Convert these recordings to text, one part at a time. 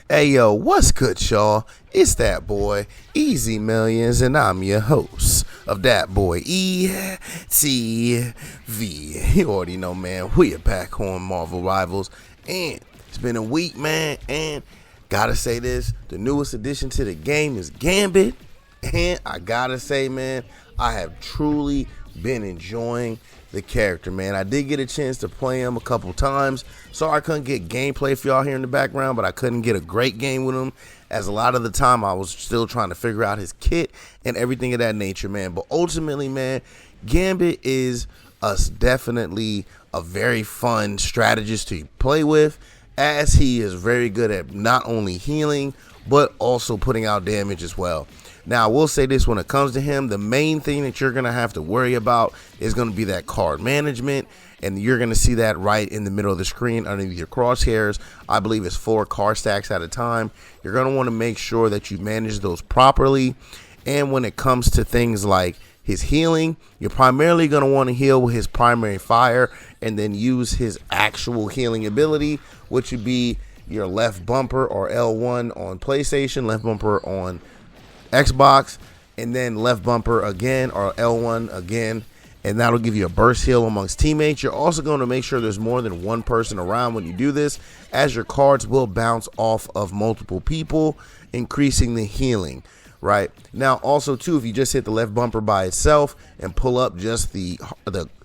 Hey yo, what's good, y'all? It's that boy, Easy Millions, and I'm your host of That Boy ETV. You already know, man, we are back on Marvel Rivals, and it's been a week, man, and gotta say this, the newest addition to the game is Gambit, and I gotta say, man, I have truly been enjoying the character, man. I did get a chance to play him a couple times. Sorry I couldn't get gameplay for y'all here in the background, but I couldn't get a great game with him, as a lot of the time I was still trying to figure out his kit and everything of that nature, man. But ultimately, man, Gambit is definitely a very fun strategist to play with, as he is very good at not only healing, but also putting out damage as well. Now, I will say this, when it comes to him, the main thing that you're going to have to worry about is going to be that card management, and you're going to see that right in the middle of the screen underneath your crosshairs. I believe it's 4 card stacks at a time. You're going to want to make sure that you manage those properly, and when it comes to things like his healing, you're primarily going to want to heal with his primary fire, and then use his actual healing ability, which would be your left bumper or L1 on PlayStation, left bumper on Xbox, and then left bumper again or L1 again, and that'll give you a burst heal amongst teammates. You're also going to make sure there's more than one person around when you do this, as your cards will bounce off of multiple people, increasing the healing. Right now, also too, if you just hit the left bumper by itself and pull up just the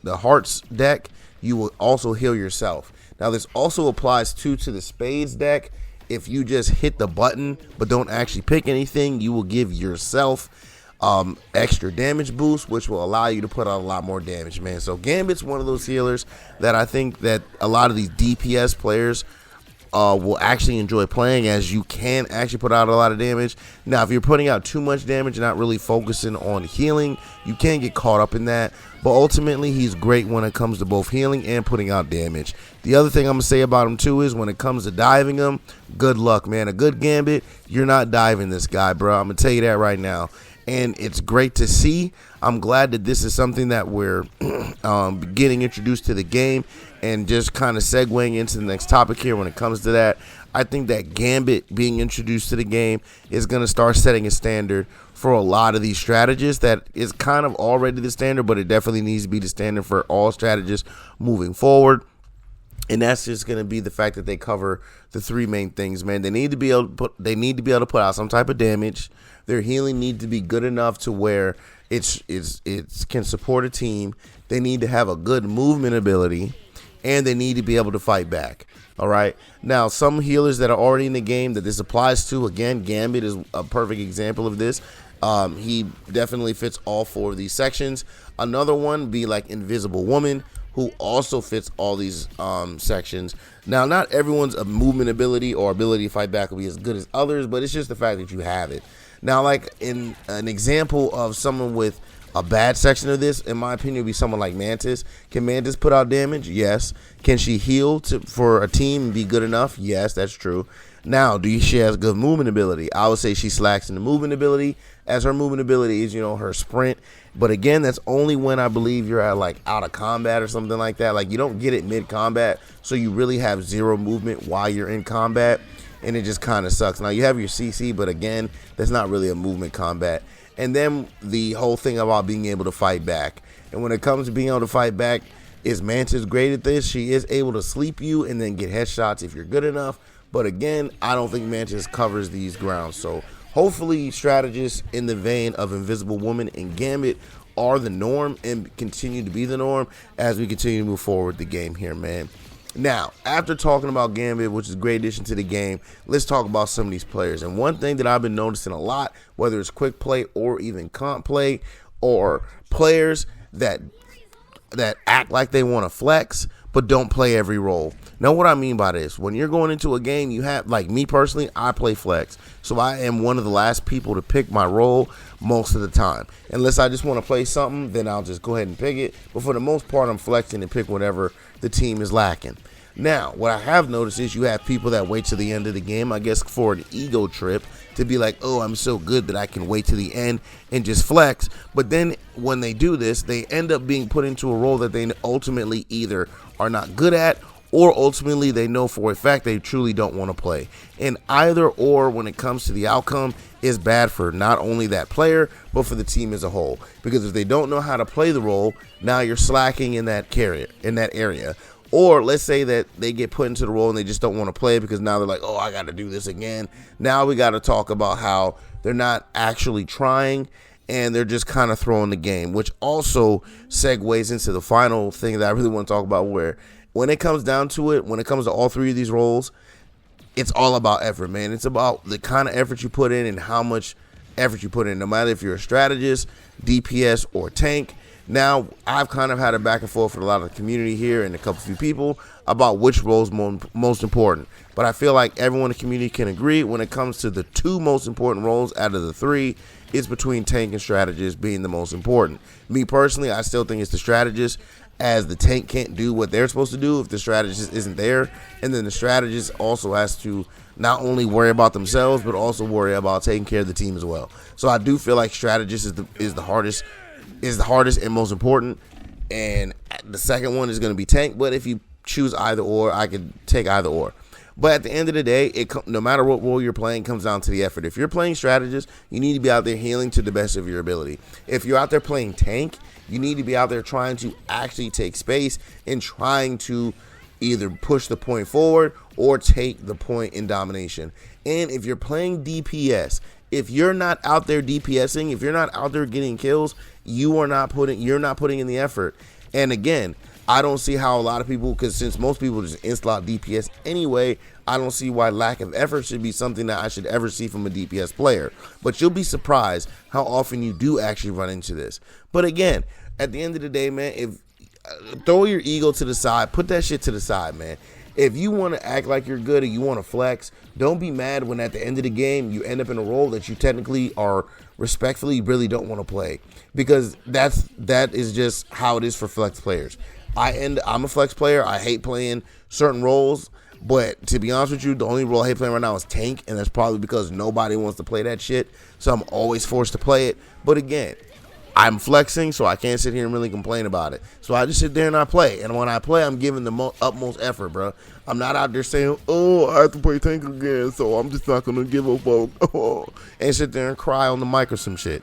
hearts deck, you will also heal yourself. Now, this also applies to the spades deck. If you just hit the button but don't actually pick anything, you will give yourself extra damage boost, which will allow you to put out a lot more damage, man. So Gambit's one of those healers that I think that a lot of these DPS players will actually enjoy playing, as you can actually put out a lot of damage. Now, if you're putting out too much damage and not really focusing on healing, you can get caught up in that. But ultimately, he's great when it comes to both healing and putting out damage. The other thing I'm going to say about him, too, is when it comes to diving him, good luck, man. A good Gambit, you're not diving this guy, bro. I'm going to tell you that right now. And it's great to see. I'm glad that this is something that we're getting introduced to the game, and just kind of segueing into the next topic here when it comes to that. I think that Gambit being introduced to the game is going to start setting a standard for a lot of these strategists. That is kind of already the standard, but it definitely needs to be the standard for all strategists moving forward. And that's just going to be the fact that they cover the 3 main things, man. They need to be able to put out some type of damage. Their healing needs to be good enough to where it can support a team. They need to have a good movement ability, and they need to be able to fight back. All right. Now, some healers that are already in the game that this applies to, again, Gambit is a perfect example of this. He definitely fits all 4 of these sections. Another one would be like Invisible Woman, who also fits all these sections. Now, not everyone's movement ability or ability to fight back will be as good as others, but it's just the fact that you have it. Now, like in an example of someone with a bad section of this, in my opinion, would be someone like Mantis. Can Mantis put out damage? Yes. Can she heal for a team and be good enough? Yes, that's true. Now, she has good movement ability? I would say she slacks in the movement ability, as her movement ability is, her sprint. But again, that's only when I believe you're at like out of combat or something like that. Like, you don't get it mid-combat, so you really have 0 movement while you're in combat, and it just kind of sucks. Now, you have your CC, but again, that's not really a movement combat. And then the whole thing about being able to fight back. And when it comes to being able to fight back, is Mantis great at this? She is able to sleep you and then get headshots if you're good enough. But again, I don't think Mantis covers these grounds. So hopefully strategists in the vein of Invisible Woman and Gambit are the norm and continue to be the norm as we continue to move forward the game here, man. Now, after talking about Gambit, which is a great addition to the game, let's talk about some of these players. And one thing that I've been noticing a lot, whether it's quick play or even comp play, or players that act like they want to flex but don't play every role. Now, what I mean by this, when you're going into a game, you have, like me personally, I play flex. So I am one of the last people to pick my role most of the time. Unless I just want to play something, then I'll just go ahead and pick it. But for the most part, I'm flexing and pick whatever the team is lacking. Now, what I have noticed is you have people that wait to the end of the game, I guess for an ego trip, to be like, oh, I'm so good that I can wait to the end and just flex. But then when they do this, they end up being put into a role that they ultimately either are not good at or ultimately they know for a fact they truly don't want to play. And either or, when it comes to the outcome, is bad for not only that player, but for the team as a whole. Because if they don't know how to play the role, now you're slacking in that area. Or let's say that they get put into the role and they just don't want to play because now they're like, oh, I got to do this again. Now we got to talk about how they're not actually trying and they're just kind of throwing the game, which also segues into the final thing that I really want to talk about, where when it comes down to it, when it comes to all three of these roles, it's all about effort, man. It's about the kind of effort you put in and how much effort you put in, no matter if you're a strategist, DPS, or tank. Now, I've kind of had a back and forth with a lot of the community here and a couple few people about which role is most important. But I feel like everyone in the community can agree when it comes to the two most important roles out of the three, it's between tank and strategist being the most important. Me personally, I still think it's the strategist, as the tank can't do what they're supposed to do if the strategist isn't there. And then the strategist also has to not only worry about themselves, but also worry about taking care of the team as well. So I do feel like strategist is the hardest and most important. And the second one is going to be tank. But if you choose either or, I could take either or. But at the end of the day, no matter what role you're playing, comes down to the effort. If you're playing strategist, you need to be out there healing to the best of your ability. If you're out there playing tank, you need to be out there trying to actually take space and trying to either push the point forward or take the point in domination. And if you're playing DPS, if you're not out there DPSing, if you're not out there getting kills, you're not putting in the effort. And again, I don't see how a lot of people, because since most people just insta-lock DPS anyway, I don't see why lack of effort should be something that I should ever see from a DPS player. But you'll be surprised how often you do actually run into this. But again, at the end of the day, man, if throw your ego to the side, put that shit to the side, man. If you want to act like you're good and you want to flex, don't be mad when at the end of the game you end up in a role that you technically or respectfully really don't want to play, because that is just how it is for flex players. I'm a flex player. I hate playing certain roles, but to be honest with you, the only role I hate playing right now is tank, and that's probably because nobody wants to play that shit, so I'm always forced to play it. But again, I'm flexing, so I can't sit here and really complain about it. So I just sit there and I play, and when I play, I'm giving the utmost effort, bro. I'm not out there saying, oh, I have to play tank again, so I'm just not going to give up, and sit there and cry on the mic or some shit.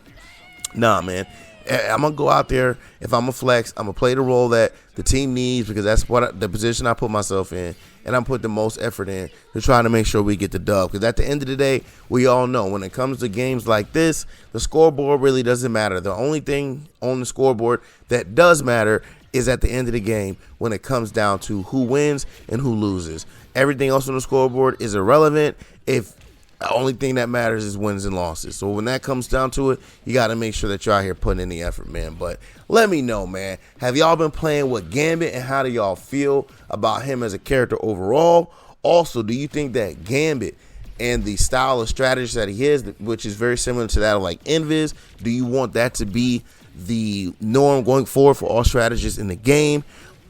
Nah, man. I'm going to go out there. If I'm a flex, I'm going to play the role that the team needs, because that's the position I put myself in, and I'm putting the most effort in to try to make sure we get the dub. Because at the end of the day, we all know when it comes to games like this, the scoreboard really doesn't matter. The only thing on the scoreboard that does matter is at the end of the game when it comes down to who wins and who loses. Everything else on the scoreboard is irrelevant if the only thing that matters is wins and losses. So when that comes down to it, you got to make sure that you're out here putting in the effort, man. But let me know, man. Have y'all been playing with Gambit, and how do y'all feel about him as a character overall? Also, do you think that Gambit and the style of strategy that he is, which is very similar to that of like Invis, do you want that to be the norm going forward for all strategists in the game?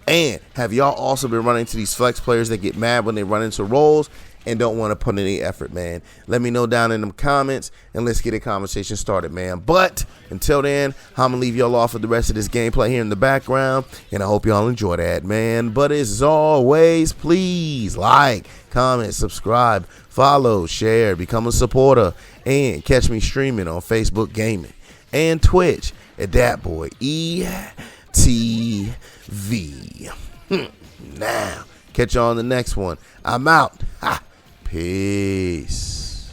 And have y'all also been running into these flex players that get mad when they run into roles and don't want to put any effort, man? Let me know down in the comments, and let's get a conversation started, man. But until then, I'm going to leave y'all off with the rest of this gameplay here in the background, and I hope y'all enjoy that, man. But as always, please like, comment, subscribe, follow, share, become a supporter, and catch me streaming on Facebook Gaming and Twitch at DatBoy ETV. Now, catch y'all on the next one. I'm out. Ha. Peace.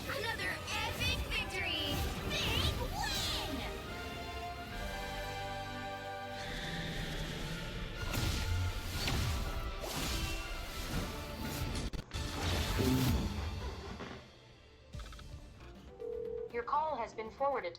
Another epic victory! Big win! Your call has been forwarded.